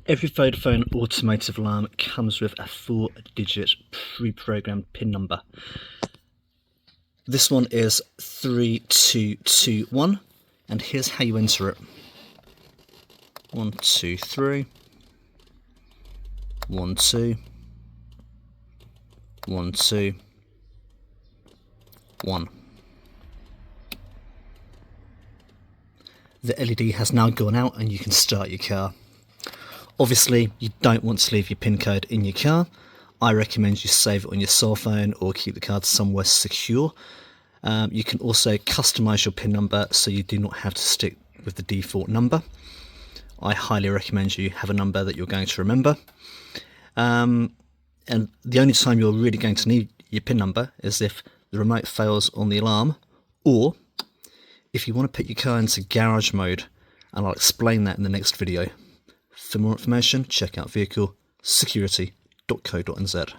Every Vodafone Automotive alarm comes with a 4-digit pre-programmed PIN number. This one is 3221, and here's how you enter it. 1 2 3 1 2 1 2 1. The LED has now gone out and you can start your car. Obviously, you don't want to leave your PIN code in your car. I recommend you save it on your cell phone or keep the card somewhere secure. You can also customize your PIN number so you do not have to stick with the default number. I highly recommend you have a number that you're going to remember. And the only time you're really going to need your PIN number is if the remote fails on the alarm, or if you want to put your car into garage mode, and I'll explain that in the next video. For more information, check out vehiclesecurity.co.nz.